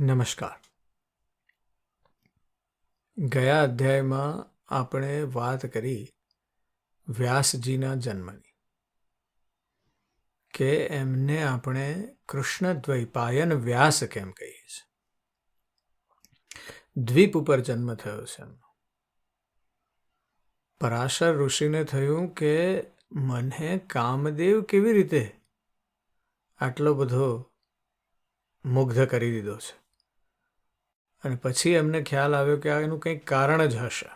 નમસ્કાર. ગયા અધ્યાયમાં આપણે વાત કરી વ્યાસજીના જન્મની, કે એમને આપણે કૃષ્ણદ્વૈપાયન વ્યાસ કેમ કહીએ છીએ. દ્વીપ ઉપર જન્મ થયો છે એમનો. પરાશર ઋષિને થયું કે મને કામદેવ કેવી રીતે આટલો બધો મુગ્ધ કરી દીધો છે. અને પછી એમને ખ્યાલ આવ્યો કે આ એનું કંઈક કારણ જ હશે.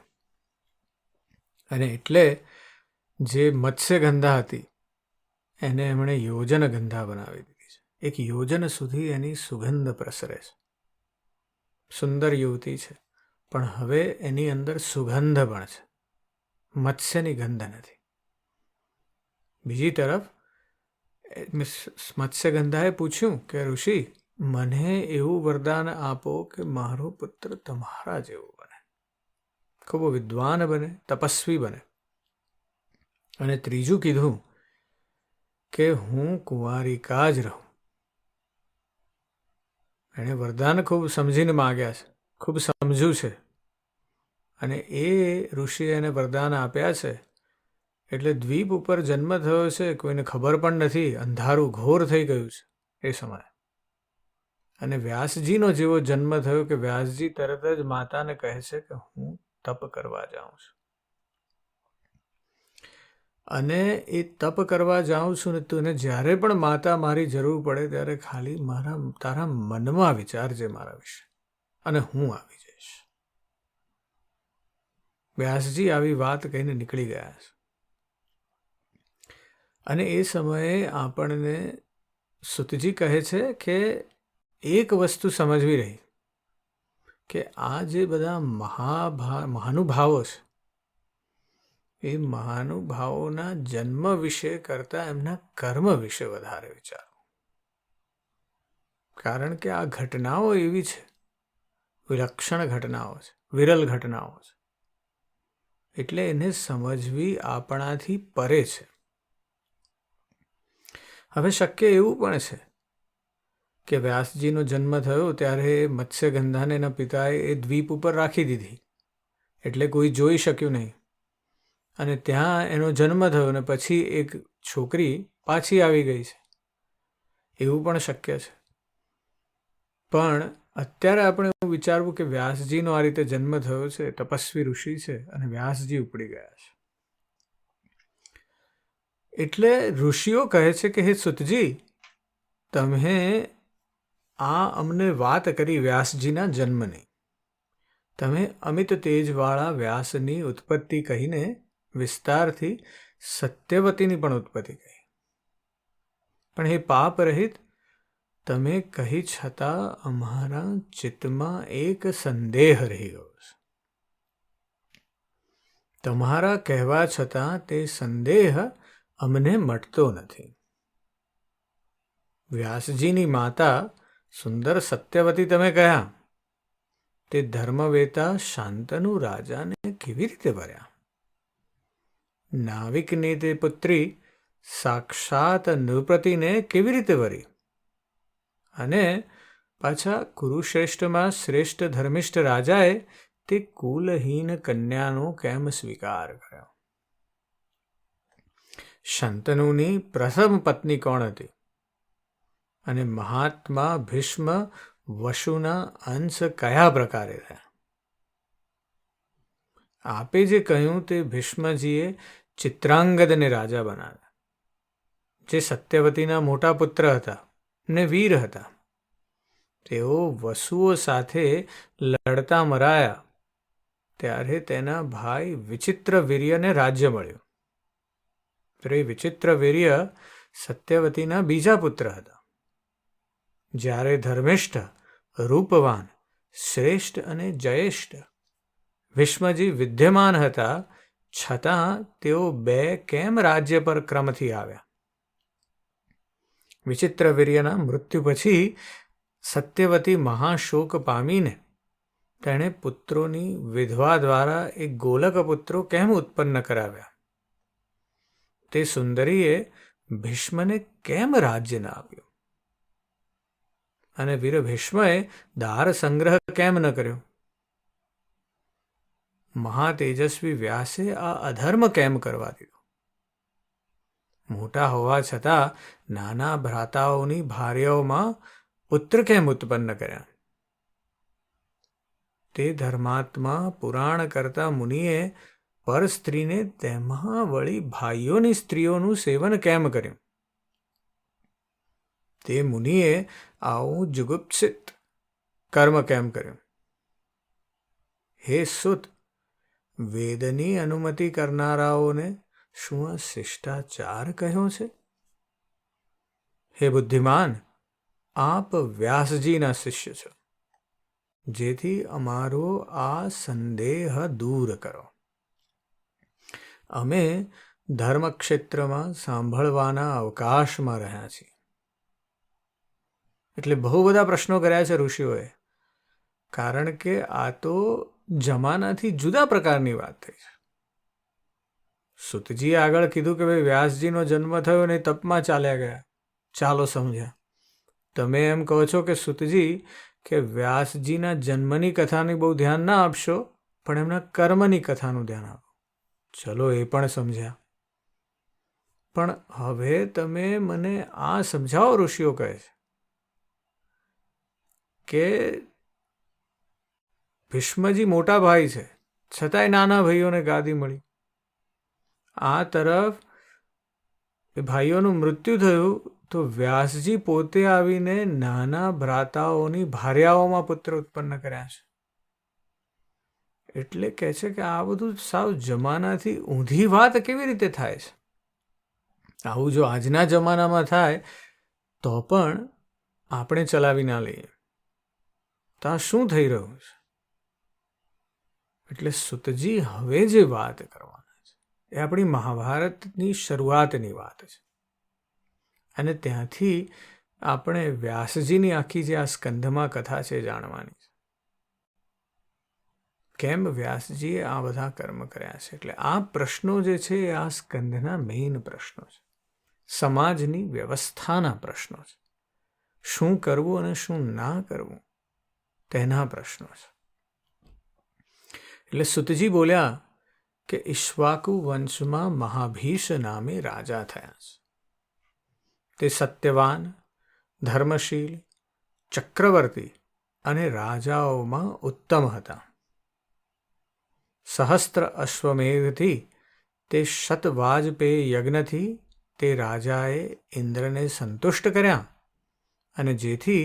અને એટલે જે મત્સ્યગંધા હતી એને એમણે યોજન ગંધા બનાવી દીધી છે. એક યોજન સુધી એની સુગંધ પ્રસરે છે. સુંદર યુવતી છે, પણ હવે એની અંદર સુગંધ પણ છે, મત્સ્યની ગંધ નથી. બીજી તરફ મત્સ્યગંધાએ પૂછ્યું કે ઋષિ, મને એવું વરદાન આપો કે મારો પુત્ર તમારા જેવો બને, ખૂબ વિદ્વાન બને, તપસ્વી બને. અને ત્રીજું કીધું કે હું કુંવારિકા જ રહું. એણે વરદાન ખૂબ સમજીને માગ્યા છે, ખૂબ સમજ્યું છે. અને એ ઋષિએ એને વરદાન આપ્યા છે. એટલે દ્વીપ ઉપર જન્મ થયો છે, કોઈને ખબર પણ નથી, અંધારું ઘોર થઈ ગયું છે એ સમયે. અને વ્યાસજીનો જેવો જન્મ થયો કે વ્યાસજી તરત જ માતાને કહે છે કે હું તપ કરવા જાઉં છું. અને એ તપ કરવા જાઉં છું ને તું જ્યારે પણ માતા મારી જરૂર પડે ત્યારે ખાલી તારા મનમાં વિચારજે મારા વિશે, અને હું આવી જઈશ. વ્યાસજી આવી વાત કહીને નીકળી ગયા છે. અને એ સમયે આપણને સુતજી કહે છે કે એક વસ્તુ સમજવી રહી, કે આ જે બધા મહાનુભાવો છે, એ મહાનુભાવોના જન્મ વિશે કરતાં એમના કર્મ વિશે વધારે વિચારો. કારણ કે આ ઘટનાઓ એવી છે, વિલક્ષણ ઘટનાઓ છે, વિરલ ઘટનાઓ છે. એટલે એને સમજવી આપણાથી પરે છે. હવે શક્ય એવું પણ છે કે વ્યાસજીનો જન્મ થયો ત્યારે મત્સ્યગંધાને એના પિતાએ એ દ્વીપ ઉપર રાખી દીધી, એટલે કોઈ જોઈ શક્યું નહીં. અને ત્યાં એનો જન્મ થયો ને પછી એક છોકરી પાછી આવી ગઈ છે, એવું પણ શક્ય છે. પણ અત્યારે આપણે એવું વિચારવું કે વ્યાસજીનો આ રીતે જન્મ થયો છે, તપસ્વી ઋષિ છે, અને વ્યાસજી ઉપડી ગયા છે. એટલે ઋષિઓ કહે છે કે હે સુતજી, તમે આ અમને વાત કરી વ્યાસજીના જન્મની, તમે અમિત તેજવાળા વ્યાસની ઉત્પત્તિ કહીને વિસ્તારથી સત્યવતીની પણ ઉત્પત્તિ કહી. પણ હે પાપ રહિત, તમે કહી છતાં અમારા ચિત્તમાં એક સંદેહ રહી ગયો છે. તમારા કહેવા છતાં તે સંદેહ અમને મટતો નથી. વ્યાસજીની માતા સુંદર સત્યવતી તમે કહ્યા, તે ધર્મવેતા શાંતનુ રાજાને કેવી રીતે ભર્યા? નાવિકની તે પુત્રી સાક્ષાત નૃપતિને કેવી રીતે વરી? અને પાછા કુરુશ્રેષ્ઠમાં શ્રેષ્ઠ ધર્મિષ્ઠ રાજાએ તે કુલહીન કન્યાનો કેમ સ્વીકાર કર્યો? શાંતનુની પ્રથમ પત્ની કોણ હતી? અને મહાત્મા ભીષ્મ વશુના અંશ કયા પ્રકારે થયા? આપે જે કહ્યું તે ભીષ્મજીએ ચિત્રાંગદને રાજા બનાવ્યા, જે સત્યવતીના મોટા પુત્ર હતા ને વીર હતા. તેઓ વસુઓ સાથે લડતા મરાયા ત્યારે તેના ભાઈ વિચિત્રવીર્યને રાજ્ય મળ્યું. એ વિચિત્રવીર્ય સત્યવતીના બીજા પુત્ર હતા. જ્યારે ધર્મિષ્ઠ, રૂપવાન, શ્રેષ્ઠ અને જયેષ્ઠ ભીષ્મજી વિદ્યમાન હતા, છતાં તેઓ બે કેમ રાજ્ય પર ક્રમથી આવ્યા? વિચિત્રવીર્યના મૃત્યુ પછી સત્યવતી મહાશોક પામીને તેણે પુત્રોની વિધવા દ્વારા એક ગોલક પુત્રો કેમ ઉત્પન્ન કરાવ્યા? તે સુંદરીએ ભીષ્મને કેમ રાજ્ય ન આપ્યું? અને વીર ભીષ્મએ દાર સંગ્રહ કેમ ન કર્યો? મહાતેજસ્વી વ્યાસે આ અધર્મ કેમ કરવા દીધો? મોટા હોવા છતાં નાના ભ્રાતાઓની ભાર્યાઓમાં પુત્ર કેમ ઉત્પન્ન કર્યા? તે ધર્માત્મા પુરાણ કરતા મુનિએ પર સ્ત્રીને તેમાં વળી ભાઈઓની સ્ત્રીઓનું સેવન કેમ કર્યું? તે મુનિએ આવું જુગુપ્સિત કર્મ કેમ કર્યું? હે સુત, વેદની અનુમતિ કરનારાઓને શું આ શિષ્ટાચાર કહ્યો છે? હે બુદ્ધિમાન, આપ વ્યાસજીના શિષ્ય છો, જેથી અમારો આ સંદેહ દૂર કરો. અમે ધર્મક્ષેત્રમાં સાંભળવાના અવકાશમાં રહ્યા છીએ. એટલે બહુ બધા પ્રશ્નો કર્યા છે ઋષિઓએ, કારણ કે આ તો જમાનાથી જુદા પ્રકારની વાત થઈ છે. સુતજીએ આગળ કીધું કે ભાઈ વ્યાસજીનો જન્મ થયો ને તપમાં ચાલ્યા ગયા. ચાલો સમજ્યા. તમે એમ કહો છો કે સુતજી કે વ્યાસજીના જન્મની કથાની બહુ ધ્યાન ના આપશો, પણ એમના કર્મની કથાનું ધ્યાન આપો. ચલો એ પણ સમજ્યા. પણ હવે તમે મને આ સમજાવો, ઋષિઓ કહે છે કે ભીષ્મજી મોટા ભાઈ છે, છતાંય નાના ભાઈઓને ગાદી મળી. આ તરફ એ ભાઈઓનું મૃત્યુ થયું તો વ્યાસજી પોતે આવીને નાના ભ્રાતાઓની ભાર્યાઓમાં પુત્ર ઉત્પન્ન કર્યા છે. એટલે કહે છે કે આ બધું સાવ જમાનાથી ઊંધી વાત કેવી રીતે થાય છે? આવું જો આજના જમાનામાં થાય તો પણ આપણે ચલાવી ના લઈએ. તો આ શું થઈ રહ્યું છે? એટલે સુતજી હવે જે વાત કરવાના છે એ આપણી મહાભારતની શરૂઆતની વાત છે. અને ત્યાંથી આપણે વ્યાસજીની આખી જે આ સ્કંધમાં કથા છે જાણવાની છે. કેમ વ્યાસજીએ આ બધા કર્મ કર્યા છે? એટલે આ પ્રશ્નો જે છે એ આ સ્કંધના મેઇન પ્રશ્નો છે. સમાજની વ્યવસ્થાના પ્રશ્નો છે. શું કરવું અને શું ના કરવું તેના પ્રશ્નો છે. એટલે સુતજી બોલ્યા કે ઈક્ષ્વાકુ વંશમાં મહાભીષ નામે રાજા થયા છે. તે સત્યવાન, ધર્મશીલ, ચક્રવર્તી અને રાજાઓમાં ઉત્તમ હતા. સહસ્ત્ર અશ્વમેધથી તે શતવાજપેય યજ્ઞથી તે રાજાએ ઇન્દ્રને સંતુષ્ટ કર્યા અને જેથી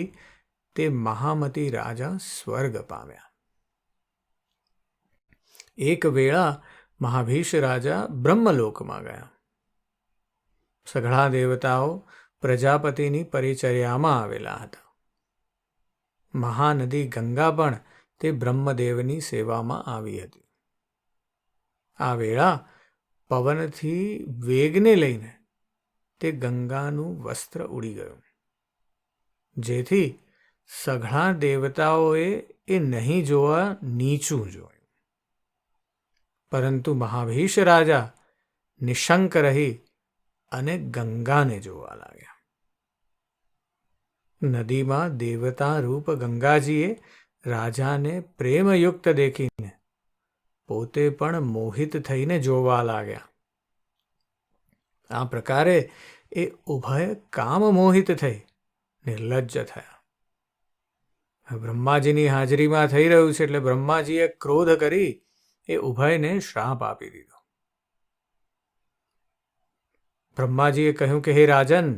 તે મહામતી રાજા સ્વર્ગ પામ્યા. એક વેળા મહાભીષ રાજા બ્રહ્મલોકમાં ગયા. સઘળા દેવતાઓ પ્રજાપતિની પરિચર્યામાં આવેલા હતા. મહાનદી ગંગા પણ તે બ્રહ્મદેવની સેવામાં આવી હતી. આ વેળા પવનથી વેગને લઈને તે ગંગાનું વસ્ત્ર ઉડી ગયું, જેથી સઘળા દેવતાઓએ એ નહીં જોવા નીચું જોયું. પરંતુ મહાભીષ રાજા નિશંક રહી અને ગંગાને જોવા લાગ્યા. નદીમાં દેવતા રૂપ ગંગાજીએ રાજાને પ્રેમયુક્ત દેખીને પોતે પણ મોહિત થઈને જોવા લાગ્યા. આ પ્રકારે એ ઉભય કામ મોહિત થઈ નિર્લજ્જ થયા. બ્રહ્માજીની હાજરીમાં થઈ રહ્યું છે એટલે બ્રહ્માજીએ ક્રોધ કરી એ ઉભયને શ્રાપ આપી દીધો. બ્રહ્માજીએ કહ્યું કે હે રાજન,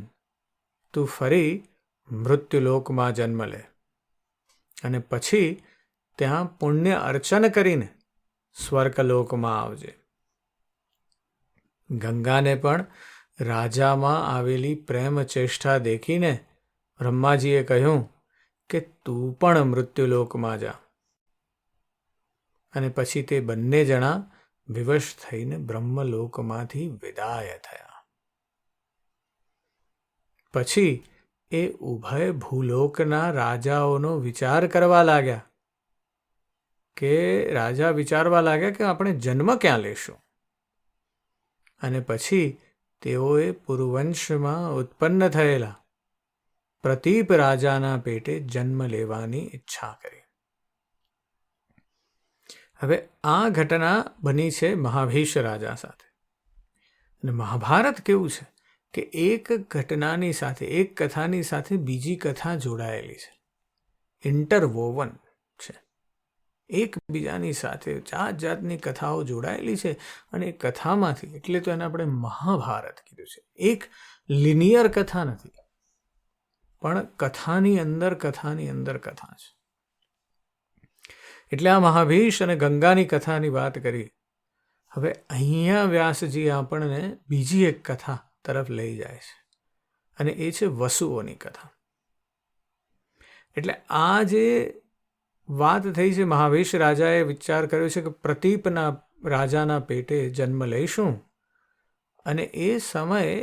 તું ફરી મૃત્યુલોકમાં જન્મ લે અને પછી ત્યાં પુણ્ય અર્ચન કરીને સ્વર્ગલોકમાં આવજે. ગંગાને પણ રાજામાં આવેલી પ્રેમ ચેષ્ટા દેખીને બ્રહ્માજીએ કહ્યું કે તું પણ મૃત્યુલોકમાં જા. અને પછી તે બંને જણા વિવશ થઈને બ્રહ્મલોકમાંથી વિદાય થયા. પછી એ ઉભય ભૂલોકના રાજાઓનો વિચાર કરવા લાગ્યા કે રાજા વિચારવા લાગ્યા કે આપણે જન્મ ક્યાં લેશું. અને પછી તેઓએ પૂર્વવંશમાં ઉત્પન્ન થયેલા પ્રતીપ રાજાના પેટે જન્મ લેવાની ઈચ્છા કરી. હવે આ ઘટના બની છે મહાભીષ રાજા સાથે. અને મહાભારત કેવું છે કે એક ઘટનાની સાથે, એક કથાની સાથે બીજી કથા જોડાયેલી છે, ઇન્ટરવોવન છે. એકબીજાની સાથે જાત જાતની કથાઓ જોડાયેલી છે. અને એ કથામાંથી, એટલે તો એને આપણે મહાભારત કીધું છે. એક લિનિયર કથા નથી, પણ કથાની અંદર કથા છે. એટલે આ મહાભીષ અને ગંગાની કથાની વાત કરી. હવે અહીંયા વ્યાસજી આપણને બીજી એક કથા તરફ લઈ જાય છે, અને એ છે વસુઓની કથા. એટલે આ જે વાત થઈ છે, મહાભીષ રાજાએ વિચાર કર્યો છે કે પ્રતીપના રાજાના પેટે જન્મ લઈશું, અને એ સમયે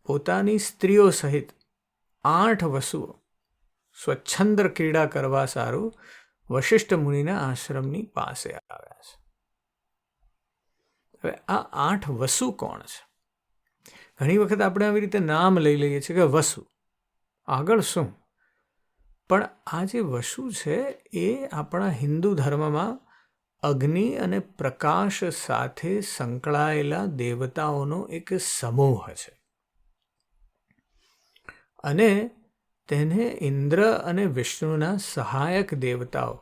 પોતાની સ્ત્રીઓ સહિત 8 વસુઓ સ્વચ્છંદ ક્રીડા કરવા સારું વશિષ્ઠ મુનિના આશ્રમની પાસે આવ્યા છે. હવે આ 8 વસુ કોણ છે? ઘણી વખત આપણે આવી રીતે નામ લઈ લઈએ છીએ કે વસુ, આગળ શું? પણ આ જે વસુ છે એ આપણા હિન્દુ ધર્મમાં અગ્નિ અને પ્રકાશ સાથે સંકળાયેલા દેવતાઓનો એક સમૂહ છે. અને તેને ઇન્દ્ર અને વિષ્ણુના સહાયક દેવતાઓ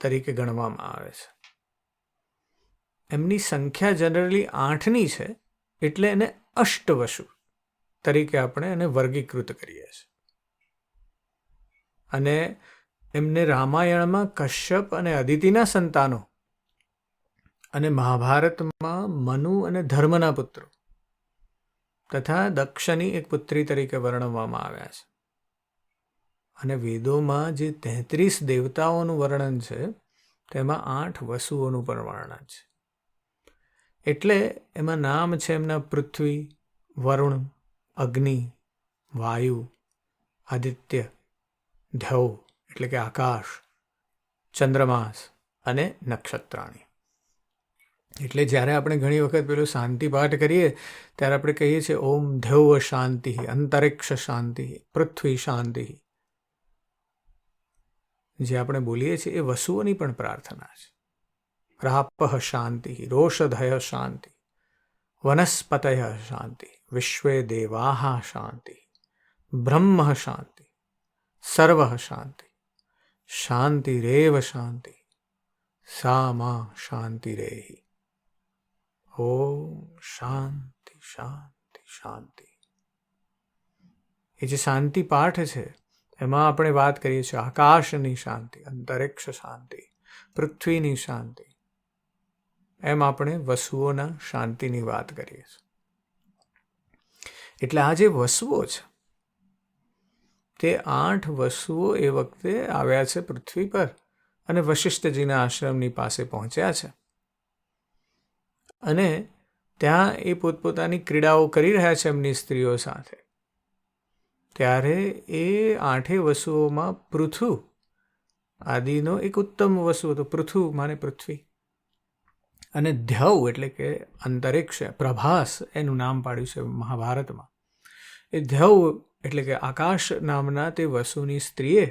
તરીકે ગણવામાં આવે છે. એમની સંખ્યા જનરલી 8ની છે, એટલે એને અષ્ટવસુ તરીકે આપણે એને વર્ગીકૃત કરીએ છીએ. અને એમને રામાયણમાં કશ્યપ અને અદિતિના સંતાનો, અને મહાભારતમાં મનુ અને ધર્મના પુત્રો તથા દક્ષની એક પુત્રી તરીકે વર્ણવવામાં આવ્યા છે. અને વેદોમાં જે 33 દેવતાઓનું વર્ણન છે તેમાં 8 વસુઓનું પણ વર્ણન છે. એટલે એમાં નામ છે એમના પૃથ્વી, વરુણ, અગ્નિ, વાયુ, આદિત્ય, ધ્યૌ એટલે કે આકાશ, ચંદ્રમાસ અને નક્ષત્રાણી. એટલે જ્યારે આપણે ઘણી વખત પેલું શાંતિ પાઠ કરીએ ત્યારે આપણે કહીએ છીએ ઓમ ધ્યૌ શાંતિ, અંતરિક્ષ શાંતિ, પૃથ્વી શાંતિ. જે આપણે બોલીએ છીએ એ વસુઓની પણ પ્રાર્થના છે. રાપઃ શાંતિ, રોષધય શાંતિ, વનસ્પતય શાંતિ, વિશ્વે દેવાઃ શાંતિ, બ્રહ્મ શાંતિ, સર્વ શાંતિ, શાંતિરેવ શાંતિ, સા મા શાંતિરેહિ. ઓમ શાંતિ શાંતિ શાંતિ. એ જે શાંતિ પાઠ છે એમાં આપણે વાત કરીએ છીએ આકાશની શાંતિ, અંતરિક્ષ શાંતિ, પૃથ્વીની શાંતિ. એમ આપણે વસુઓના શાંતિની વાત કરીએ છીએ. એટલે આ જે વસુઓ છે તે 8 વસુઓ એ વખતે આવ્યા છે પૃથ્વી પર, અને વશિષ્ઠજીના આશ્રમની પાસે પહોંચ્યા છે. અને ત્યાં એ પોતપોતાની ક્રીડાઓ કરી રહ્યા છે એમની સ્ત્રીઓ સાથે. ત્યારે એ 8 વસુઓમાં પૃથુ આદિનો એક ઉત્તમ વસુ હતો. પૃથુ માને પૃથ્વી, અને ધ્યૌ એટલે કે અંતરિક્ષ, પ્રભાસ એનું નામ પાડ્યું છે મહાભારતમાં. એ ધ્યૌ એટલે કે આકાશ નામના તે વસુની સ્ત્રીએ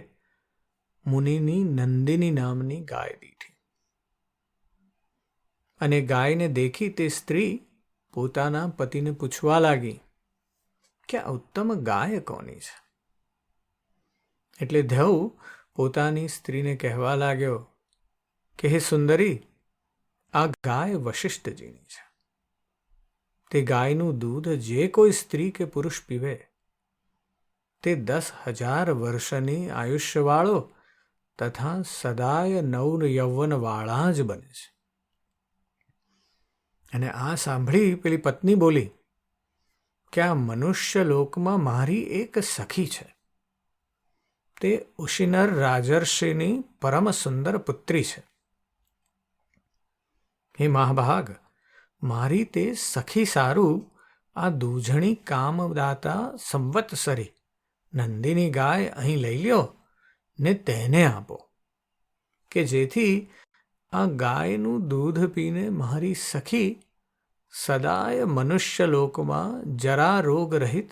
મુનિની નંદિની નામની ગાય દીધી. અને ગાયને દેખી તે સ્ત્રી પોતાના પતિને પૂછવા લાગી કે આ ઉત્તમ ગાય કોની છે? એટલે ધ્યૌ પોતાની સ્ત્રીને કહેવા લાગ્યો કે હે સુંદરી, આ ગાય વશિષ્ઠજીની છે. તે ગાયનું દૂધ જે કોઈ સ્ત્રી કે પુરુષ પીવે તે 10,000 વર્ષની આયુષ્યવાળો તથા સદાય નવ યૌવનવાળા જ બને છે. અને આ સાંભળી પેલી પત્ની બોલી કે આ મનુષ્ય લોકમાં મારી એક સખી છે. તે ઉશિનર રાજર્ષિની પરમ સુંદર પુત્રી છે. હે મહાભાગ, મારી તે સખી સારું આ દૂધણી કામદાતા સંવત્સરી નંદિની ગાય અહીં લઈ લ્યો ને તેને આપો, કે જેથી આ ગાયનું દૂધ પીને મારી સખી સદાય મનુષ્ય લોકમાં જરા રોગ રહિત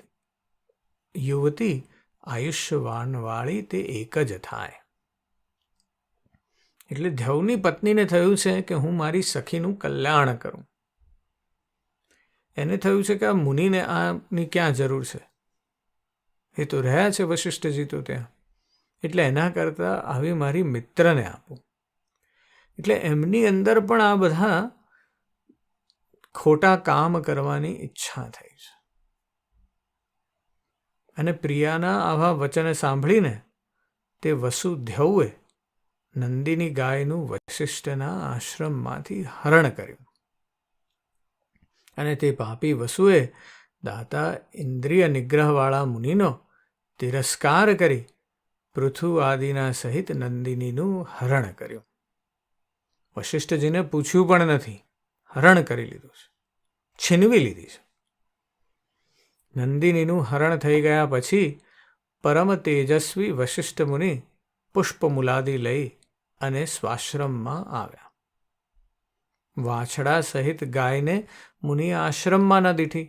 યુવતી આયુષ્યવાનવાળી તે એક જ થાય. એટલે ધ્યવની પત્નીને થયું છે કે હું મારી સખીનું કલ્યાણ કરું. એને થયું છે કે આ મુનિને આની ક્યાં જરૂર છે, એ તો રહ્યા છે વશિષ્ઠજી તો ત્યાં, એટલે એના કરતાં આવી મારી મિત્રને આપું. એટલે એમની અંદર પણ આ બધા ખોટા કામ કરવાની ઈચ્છા થઈ છે. અને પ્રિયાના આવા વચન સાંભળીને તે વસુધ્યવે નંદિની ગાયનું વશિષ્ઠના આશ્રમમાંથી હરણ કર્યું. અને તે પાપી વસુએ દાતા ઇન્દ્રિય નિગ્રહવાળા મુનિનો તિરસ્કાર કરી પૃથુ આદિના સહિત નંદિનીનું હરણ કર્યું. વશિષ્ઠજીને પૂછ્યું પણ નથી, હરણ કરી લીધું છે, છીનવી લીધી છે. નંદિનીનું હરણ થઈ ગયા પછી પરમ તેજસ્વી વશિષ્ઠ મુનિ પુષ્પમૂલાદિ લઈ અને સ્વાશ્રમમાં આવ્યા. વાછડા સહિત ગાયને મુનિ આશ્રમમાં ન દીઠી.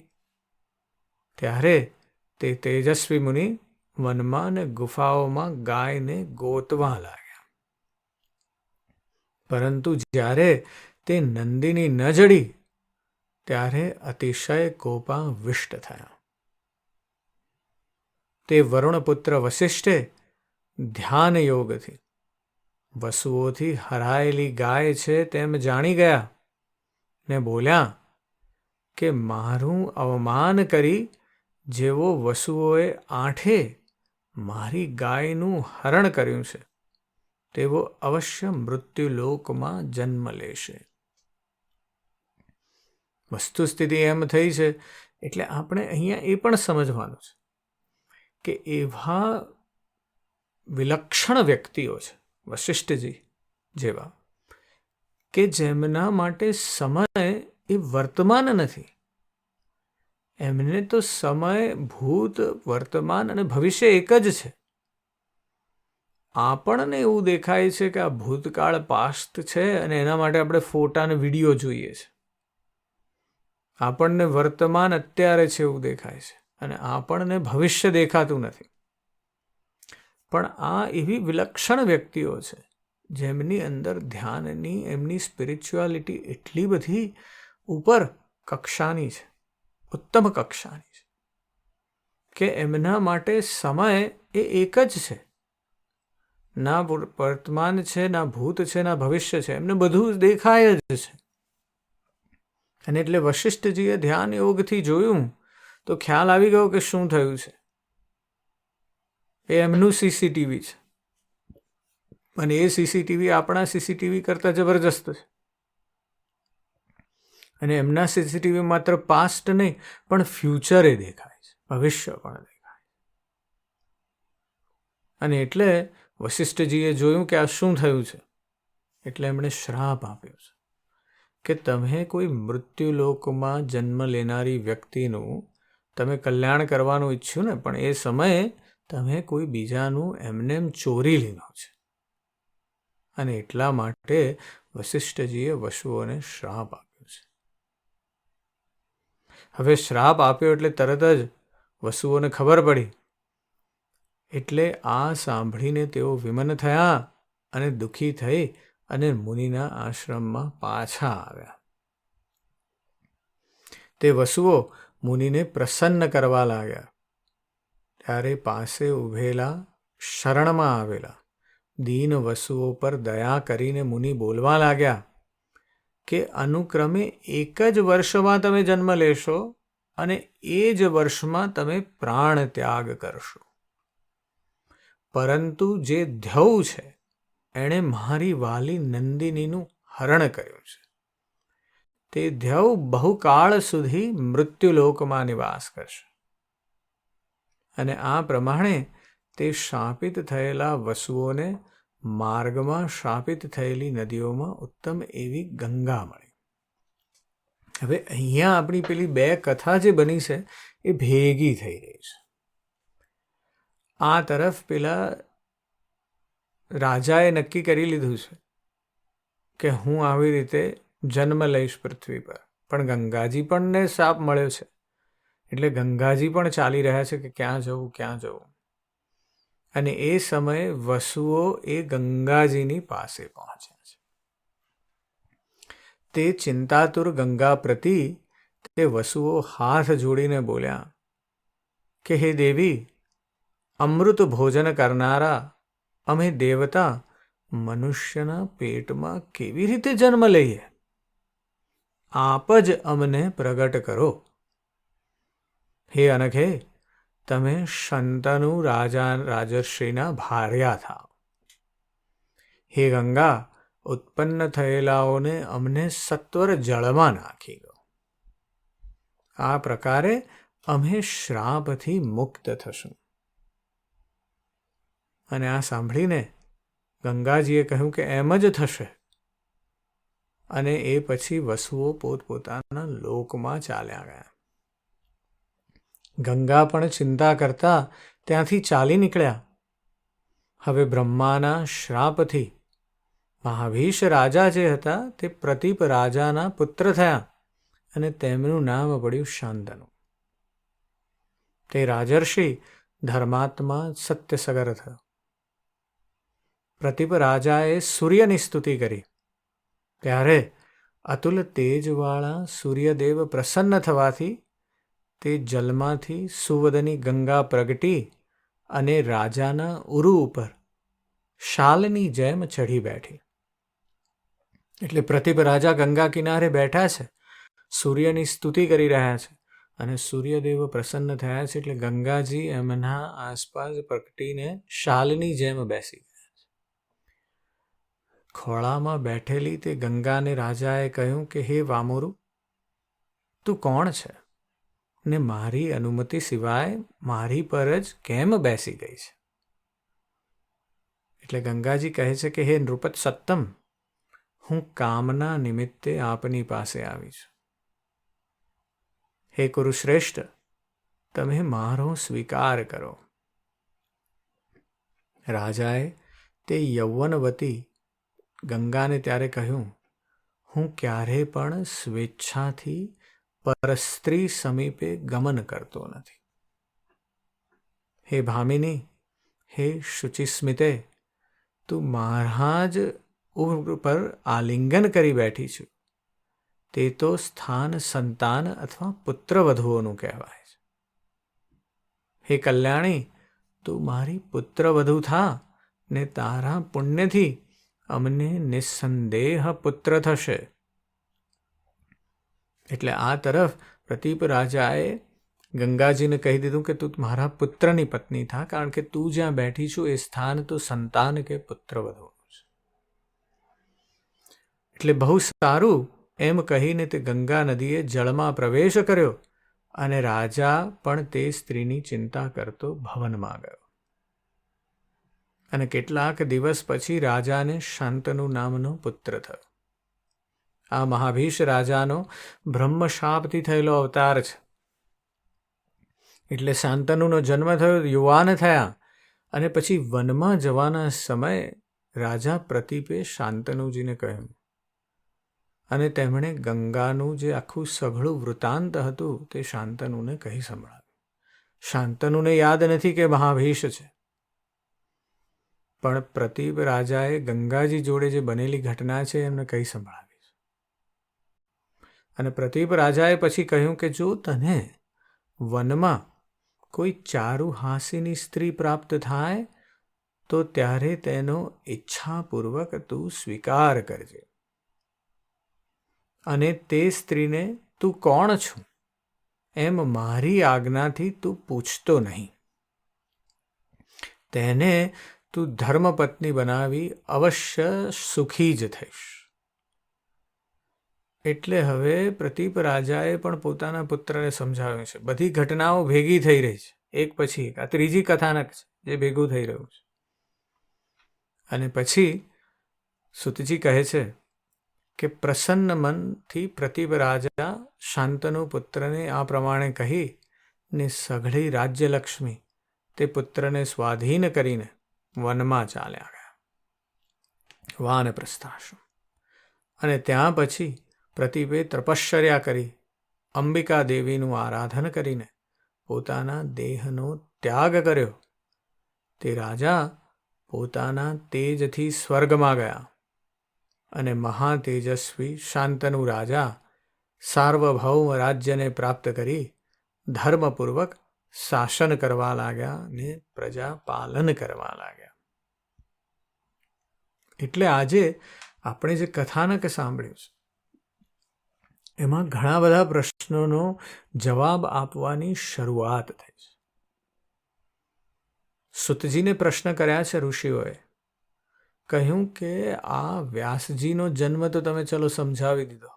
ત્યારે તે તેજસ્વી મુનિ વનમાં અને ગુફાઓમાં ગાયને ગોતવા લાગ્યા. પરંતુ જ્યારે તે નંદિની ન જડી ત્યારે અતિશય કોપાવિષ્ટ થયા. તે વરુણપુત્ર વશિષ્ઠે ધ્યાન યોગથી વસુઓથી હરાયેલી ગાય છે તેમ જાણી ગયા ને બોલ્યા કે મારું અવમાન કરી જેવો વસુઓએ આઠે મારી ગાયનું હરણ કર્યું છે તેવો અવશ્ય મૃત્યુલોકમાં જન્મ લેશે. વસ્તુસ્થિતિ એમ થઈ છે. એટલે આપણે અહીંયા એ પણ સમજવાનું છે કે એવા વિલક્ષણ વ્યક્તિઓ છે વશિષ્ઠજી જેવા, કે જેમના માટે સમય એ વર્તમાન નથી. એમને તો સમય ભૂત, વર્તમાન અને ભવિષ્ય એક જ છે. આપણને એવું દેખાય છે કે આ ભૂતકાળ પાસ્ટ છે અને એના માટે આપણે ફોટા અને વિડીયો જોઈએ છે. આપણને વર્તમાન અત્યારે છે એવું દેખાય છે અને આપણને ભવિષ્ય દેખાતું નથી. પણ આ એવી વિલક્ષણ વ્યક્તિઓ છે જેમની અંદર ધ્યાનની, એમની સ્પિરિચ્યુઆલિટી એટલી બધી ઉપર કક્ષાની છે, ઉત્તમ કક્ષાની છે, કે એમના માટે સમય એ એક જ છે. ના વર્તમાન છે, ના ભૂત છે, ના ભવિષ્ય છે, એમને બધું દેખાય જ છે. અને એટલે વશિષ્ઠજીએ ધ્યાન યોગથી જોયું તો ખ્યાલ આવી ગયો કે શું થયું છે. એ એમનું સીસીટીવી છે અને એ સીસીટીવી આપણા સીસીટીવી કરતાં જબરજસ્ત છે. અને એમના સીસીટીવી માત્ર પાસ્ટ નહીં પણ ફ્યુચરે દેખાય છે, ભવિષ્ય પણ દેખાય. અને એટલે વશિષ્ઠજીએ જોયું કે આ શું થયું છે. એટલે એમણે શ્રાપ આપ્યો છે કે તમે કોઈ મૃત્યુલોકમાં જન્મ લેનારી વ્યક્તિનું તમે કલ્યાણ કરવાનું ઈચ્છ્યું ને, પણ એ સમયે તમે કોઈ બીજાનું એમનેમ ચોરી લીધું છે. અને એટલા માટે વશિષ્ઠજીએ વસુઓને શ્રાપ આપ્યો છે. હવે શ્રાપ આપ્યો એટલે તરત જ વસુઓને ખબર પડી. એટલે આ સાંભળીને તેઓ વિમન થયા અને દુઃખી થઈ અને મુનિના આશ્રમમાં પાછા આવ્યા. તે વસુઓ મુનિને પ્રસન્ન કરવા લાગ્યા. ત્યારે પાસે ઊભેલા શરણમાં આવેલા દીન વસુઓ પર દયા કરીને મુનિ બોલવા લાગ્યા કે અનુક્રમે એક જ વર્ષમાં તમે જન્મ લેશો અને એ જ વર્ષમાં તમે પ્રાણ ત્યાગ કરશો. પરંતુ જે ધ્યવ છે એણે મારી વાલી નંદિનીનું હરણ કર્યું છે. તે ધ્યવ બહુકાળ સુધી મૃત્યુલોકમાં નિવાસ કરશે. અને આ પ્રમાણે તે શાપિત થયેલા વસુઓને માર્ગમાં શાપિત થયેલી નદીઓમાં ઉત્તમ એવી ગંગા મળી. હવે અહીંયા આપણી પેલી બે કથા જે બની છે એ ભેગી થઈ રહી છે. આ તરફ પેલા રાજાએ નક્કી કરી લીધું છે કે હું આવી રીતે જન્મ લઈશ પૃથ્વી પર, પણ ગંગાજી પણ ને શાપ મળ્યો છે. એટલે ગંગાજી પણ ચાલી રહ્યા છે કે ક્યાં જવું ક્યાં જવું. અને એ સમયે વસુઓ એ ગંગાજીની પાસે પહોંચ્યા છે. તે ચિંતાતુર ગંગા પ્રતિ તે વસુઓ હાથ જોડીને બોલ્યા કે હે દેવી, અમૃત ભોજન કરનારા અમે દેવતા મનુષ્યના પેટમાં કેવી રીતે જન્મ લઈએ? આપ જ અમને પ્રગટ કરો. હે અનઘે, તમે શંતનુ રાજર્ષિના ભાર્યા થાવ. હે ગંગા, ઉત્પન્ન થયેલાઓને અમને સત્વર જળમાં નાખી દો. આ પ્રકારે અમે શ્રાપથી મુક્ત થશું. અને આ સાંભળીને ગંગાજીએ કહ્યું કે એમ જ થશે. અને એ પછી વસુઓ પોતપોતાના લોકમાં ચાલ્યા ગયા. ગંગા પણ ચિંતા કરતા ત્યાંથી ચાલી નીકળ્યા. હવે બ્રહ્માના શ્રાપથી મહાભીષ રાજા જે હતા તે પ્રતીપ રાજાના પુત્ર થયા અને તેમનું નામ પડ્યું શાંતનુ. તે રાજર્ષિ ધર્માત્મા સત્યસગર થયો. પ્રતીપ રાજાએ સૂર્યની સ્તુતિ કરી ત્યારે અતુલ તેજવાળા સૂર્યદેવ પ્રસન્ન થવાથી તે જલમાંથી સુવદની ગંગા પ્રગટી અને રાજાના ઉરુ ઉપર શાલની જેમ ચઢી બેઠી. એટલે પ્રતિપ રાજા ગંગા કિનારે બેઠા છે, સૂર્યની સ્તુતિ કરી રહ્યા છે અને સૂર્યદેવ પ્રસન્ન થયા છે. એટલે ગંગાજી એમના આસપાસ પ્રગટીને શાલની જેમ બેસી ગયા છે. ખોળામાં બેઠેલી તે ગંગાને રાજાએ કહ્યું કે હે વામોરુ, તું કોણ છે ને મારી અનુમતિ સિવાય મારી પર જ કેમ બેસી ગઈ છે? એટલે ગંગાજી કહે છે કે હે નૃપત સત્તમ, હું કામના નિમિત્તે આપની પાસે આવી છું. હે કુરુશ્રેષ્ઠ, તમે મારો સ્વીકાર કરો. રાજાએ તે યૌવનવતી ગંગાને ત્યારે કહ્યું, હું ક્યારે પણ સ્વેચ્છાથી પરસ્ત્રી સમીપે ગમન કરતો નથી. હે ભામિની, હે શુચિસ્મિતે, તું મારા જ ઉપર આલિંગન કરી બેઠી છું. તે તો સ્થાન સંતાન અથવા પુત્રવધુઓનું કહેવાય છે. હે કલ્યાણી, તું મારી પુત્રવધુ થા ને તારા પુણ્યથી અમને નિસ્સંદેહ પુત્ર થશે. એટલે આ તરફ પ્રતીપ રાજાએ ગંગાજીને કહી દીધું કે તું મારા પુત્રની પત્ની થા, કારણ કે તું જ્યાં બેઠી છું એ સ્થાન તો સંતાન કે પુત્રવધુનું છે. એટલે બહુ સારું એમ કહીને તે ગંગા નદીએ જળમાં પ્રવેશ કર્યો અને રાજા પણ તે સ્ત્રીની ચિંતા કરતો ભવનમાં ગયો. અને કેટલાક દિવસ પછી રાજાને શાંતનુ નામનો પુત્ર થયો. આ મહાભીષ રાજાનો બ્રહ્મશાપથી થયેલો અવતાર છે. એટલે શાંતનુનો જન્મ થયો, યુવાન થયા અને પછી વનમાં જવાના સમયે રાજા પ્રતીપે શાંતનુજીને કહ્યું અને તેમણે ગંગાનું જે આખું સઘળું વૃત્તાંત હતું તે શાંતનુને કહી સંભળાવ્યું. શાંતનુને યાદ નથી કે મહાભીષ છે, પણ પ્રતીપ રાજાએ ગંગાજી જોડે જે બનેલી ઘટના છે એમને કહી સંભળાવી. અને પ્રતીપ રાજાએ પછી કહ્યું કે જો તને વનમાં કોઈ ચારુ હાસીની સ્ત્રી પ્રાપ્ત થાય તો ત્યારે તેનો ઈચ્છાપૂર્વક તું સ્વીકાર કરજે. અને તે સ્ત્રીને તું કોણ છું એમ મારી આજ્ઞાથી તું પૂછતો નહીં. તેને તું ધર્મપત્ની બનાવી અવશ્ય સુખી જ થઈશ. એટલે હવે પ્રતીપ રાજાએ પણ પોતાના પુત્રને સમજાવ્યું છે. બધી ઘટનાઓ ભેગી થઈ રહી છે એક પછી એક. આ ત્રીજી કથાનક છે જે ભેગું થઈ રહ્યું છે. અને પછી સુતજી કહે છે કે પ્રસન્ન મનથી પ્રતીપ રાજા શાંતનુ પુત્રને આ પ્રમાણે કહી ને સઘળી રાજ્યલક્ષ્મી તે પુત્રને સ્વાધીન કરીને વનમાં ચાલ્યા ગયા, વાનપ્રસ્થાશ્રમ. અને ત્યાં પછી પ્રતીપે તપશ્ચર્યા કરી અંબિકા દેવીનું આરાધન કરીને પોતાના દેહનો ત્યાગ કર્યો. તે રાજા પોતાના તેજથી સ્વર્ગમાં ગયા અને મહાતેજસ્વી શાંતનુ રાજા સાર્વભૌમ રાજ્યને પ્રાપ્ત કરી ધર્મપૂર્વક શાસન કરવા લાગ્યા ને પ્રજા પાલન કરવા લાગ્યા. એટલે આજે આપણે જે કથાનક સાંભળ્યું છે એમાં ઘણા બધા પ્રશ્નોનો જવાબ આપવાની શરૂઆત થઈ છે. સુતજીને પ્રશ્ન કર્યા છે ઋષિઓએ. કહ્યું કે આ વ્યાસજીનો જન્મ તો તમે ચલો સમજાવી દીધો,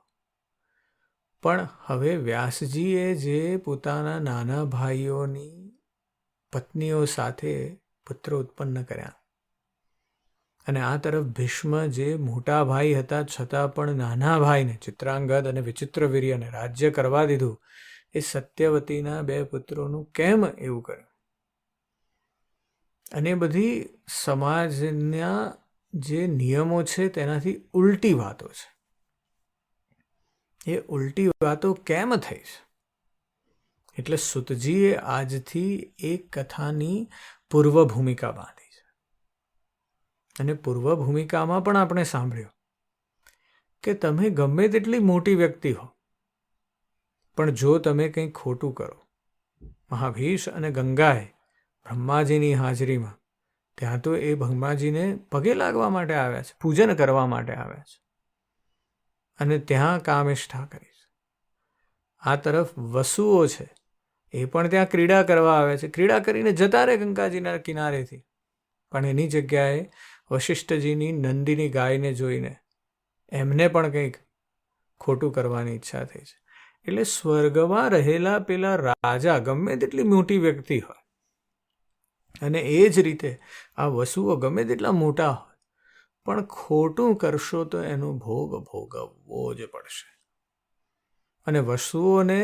પણ હવે વ્યાસજીએ જે પોતાના નાના ભાઈઓની પત્નીઓ સાથે પુત્ર ઉત્પન્ન કર્યા અને આ તરફ ભીષ્મ જે મોટા ભાઈ હતા છતાં પણ નાના ભાઈને ચિત્રાંગદ અને વિચિત્રવીર્યને રાજ્ય કરવા દીધું, એ સત્યવતીના 2 પુત્રોનું કેમ એવું કર્યું? અને બધી સમાજના જે નિયમો છે તેનાથી ઉલટી વાતો છે. એ ઉલટી વાતો કેમ થઈ છે? એટલે સુતજીએ આજથી એક કથાની પૂર્વ ભૂમિકા બાંધી છે. અને પૂર્વ ભૂમિકામાં પણ આપણે સાંભળ્યું કે તમે ગમે તેટલી મોટી વ્યક્તિ હો, પણ જો તમે કંઈ ખોટું કરો, મહાભીષ અને ગંગાએ બ્રહ્માજીની હાજરીમાં ત્યાં તો એ બ્રહ્માજીને પગે લાગવા માટે આવ્યા છે, પૂજન કરવા માટે આવ્યા છે અને ત્યાં કામેષ્ઠા કરી છે. આ તરફ વસુઓ છે, એ પણ ત્યાં ક્રીડા કરવા આવે છે, ક્રીડા કરીને જતા રહે ગંગાજીના કિનારેથી, પણ એની જગ્યાએ વશિષ્ઠજીની નંદીની ગાયને જોઈને એમને પણ કંઈક ખોટું કરવાની ઈચ્છા થઈ છે. એટલે સ્વર્ગમાં રહેલા પેલા રાજા ગમે તેટલી મોટી વ્યક્તિ હોય અને એ જ રીતે આ વસુઓ ગમે તેટલા મોટા હોય, પણ ખોટું કરશો તો એનો ભોગ ભોગવવો જ પડશે. અને વસુઓને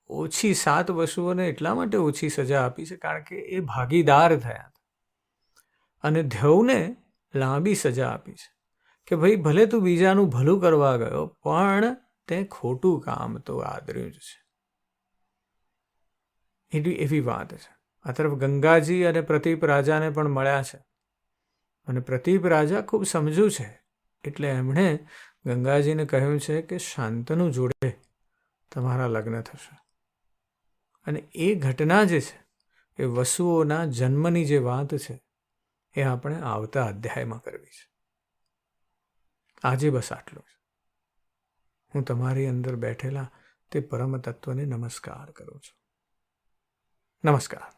7 વસુઓને એટલા માટે ઓછી સજા આપી છે કારણ કે એ ભાગીદાર થયા હતા અને ધ્યવને લાંબી સજા આપી છે કે ભાઈ ભલે તું બીજાનું ભલું કરવા ગયો પણ તે ખોટું કામ તો આદર્યું જ છે. એવી વાત છે. આ તરફ ગંગાજી અને પ્રતીપ રાજાને પણ મળ્યા છે અને પ્રતીપ રાજા ખૂબ સમજુ છે, એટલે એમણે ગંગાજીને કહ્યું છે કે શાંતનુ જોડે તમારા લગ્ન થશે. અને એ ઘટના જે છે એ વસુઓના જન્મની જે વાત છે એ આપણે આવતા અધ્યાયમાં કરવી છે. આજે બસ આટલું જ. હું તમારી અંદર બેઠેલા તે પરમ તત્વને નમસ્કાર કરું છું. નમસ્કાર.